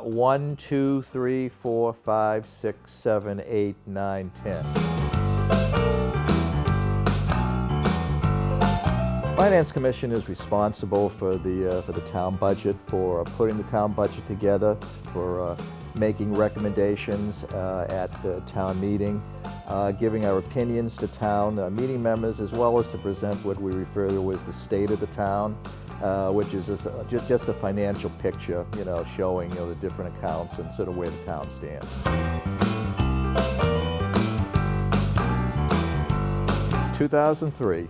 1, 2, 3, 4, 5, 6, 7, 8, 9, 10. Finance Commission is responsible for the town budget, for putting the town budget together, for making recommendations at the town meeting, giving our opinions to town meeting members, as well as to present what we refer to as the state of the town, which is just a financial picture, showing the different accounts and sort of where the town stands. 2003.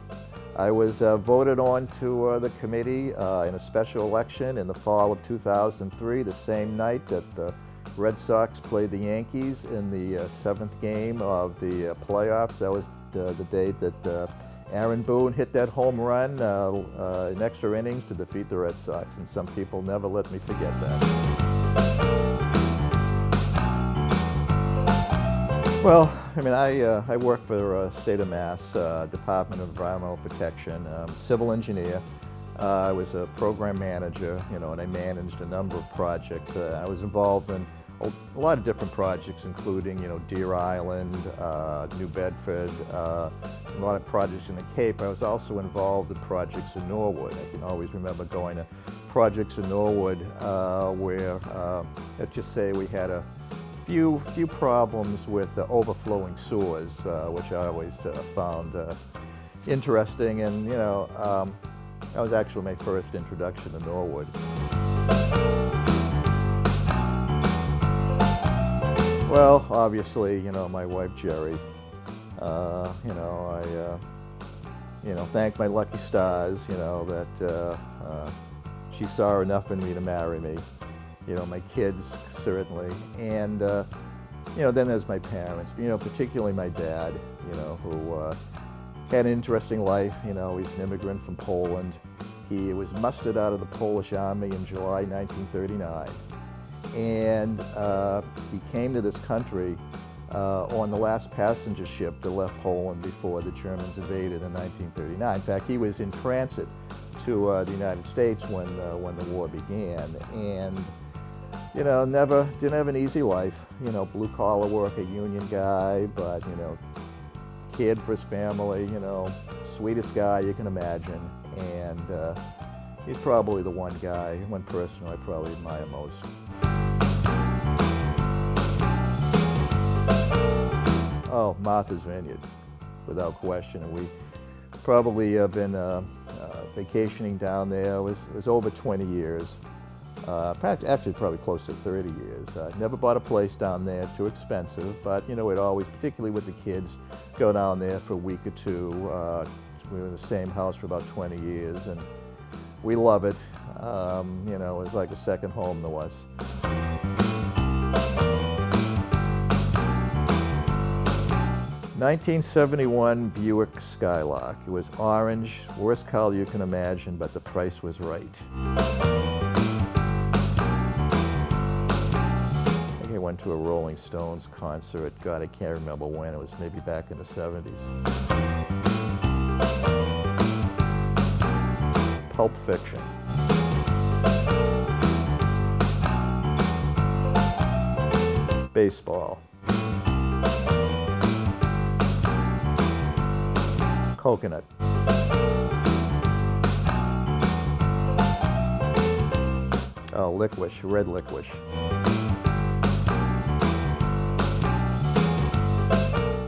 I was voted on to the committee in a special election in the fall of 2003, the same night that the Red Sox played the Yankees in the 7th game of the playoffs. That was the day that Aaron Boone hit that home run in extra innings to defeat the Red Sox, and some people never let me forget that. Well, I work for State of Mass, Department of Environmental Protection. I'm a civil engineer. I was a program manager, and I managed a number of projects. I was involved in a lot of different projects, including, Deer Island, New Bedford, a lot of projects in the Cape. I was also involved in projects in Norwood. I can always remember going to projects in Norwood where, let's just say, we had a few problems with overflowing sewers, which I always found interesting, and that was actually my first introduction to Norwood. Well, obviously, my wife Jerry. I thank my lucky stars, that she saw enough in me to marry me. My kids, certainly, and then there's my parents, particularly my dad, who had an interesting life. He's an immigrant from Poland. He was mustered out of the Polish Army in July 1939, and he came to this country on the last passenger ship that left Poland before the Germans invaded in 1939. In fact, he was in transit to the United States when the war began, and didn't have an easy life. Blue collar work, a union guy, but cared for his family. Sweetest guy you can imagine, and he's probably the one person I probably admire most. Oh, Martha's Vineyard, without question. And we probably have been vacationing down there. It was over 20 years. Actually, probably close to 30 years. Never bought a place down there, too expensive, but we'd always, particularly with the kids, go down there for a week or two. We were in the same house for about 20 years, and we love it. It was like a second home to us. '71 Buick Skylark. It was orange, worst color you can imagine, but the price was right. I went to a Rolling Stones concert. God, I can't remember when. It was maybe back in the 70s. Pulp Fiction. Baseball. Coconut. Oh, licorice, red licorice.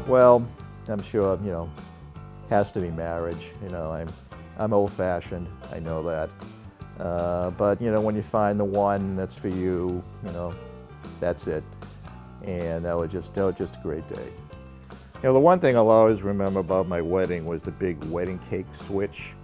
Well, I'm sure, has to be marriage. I'm old-fashioned, I know that. But, when you find the one that's for you, that's it. And that was just a great day. The one thing I'll always remember about my wedding was the big wedding cake switch.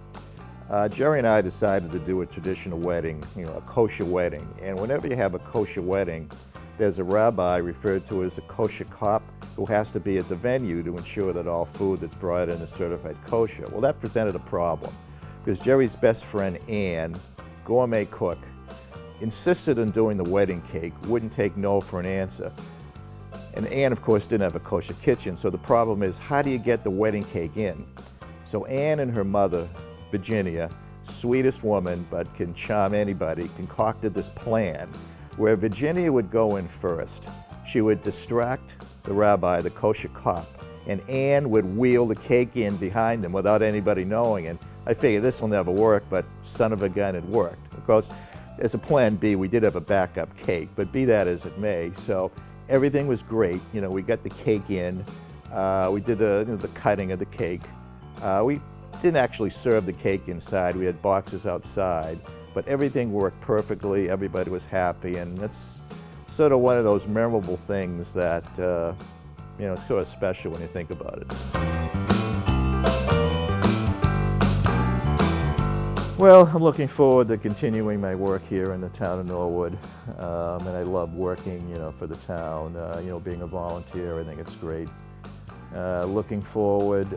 Jerry and I decided to do a traditional wedding, a kosher wedding. And whenever you have a kosher wedding, there's a rabbi referred to as a kosher cop who has to be at the venue to ensure that all food that's brought in is certified kosher. Well, that presented a problem because Jerry's best friend, Ann, gourmet cook, insisted on doing the wedding cake, wouldn't take no for an answer. And Ann, of course, didn't have a kosher kitchen, so the problem is, how do you get the wedding cake in? So Ann and her mother, Virginia, sweetest woman, but can charm anybody, concocted this plan where Virginia would go in first. She would distract the rabbi, the kosher cop, and Ann would wheel the cake in behind him without anybody knowing. And I figured this will never work, but son of a gun, it worked. Of course, as a plan B, we did have a backup cake, but be that as it may. So everything was great. You know, we got the cake in. We did the cutting of the cake. We didn't actually serve the cake inside. We had boxes outside, but everything worked perfectly. Everybody was happy, and that's sort of one of those memorable things that you know, it's sort of special when you think about it. Well, I'm looking forward to continuing my work here in the town of Norwood, and I love working, you know, for the town. You know, being a volunteer, I think it's great. Looking forward,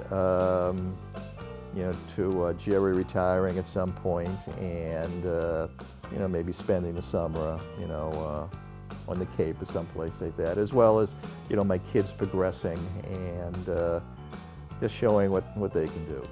you know, to Jerry retiring at some point, and you know, maybe spending the summer, you know, on the Cape or someplace like that, as well as, you know, my kids progressing and just showing what they can do.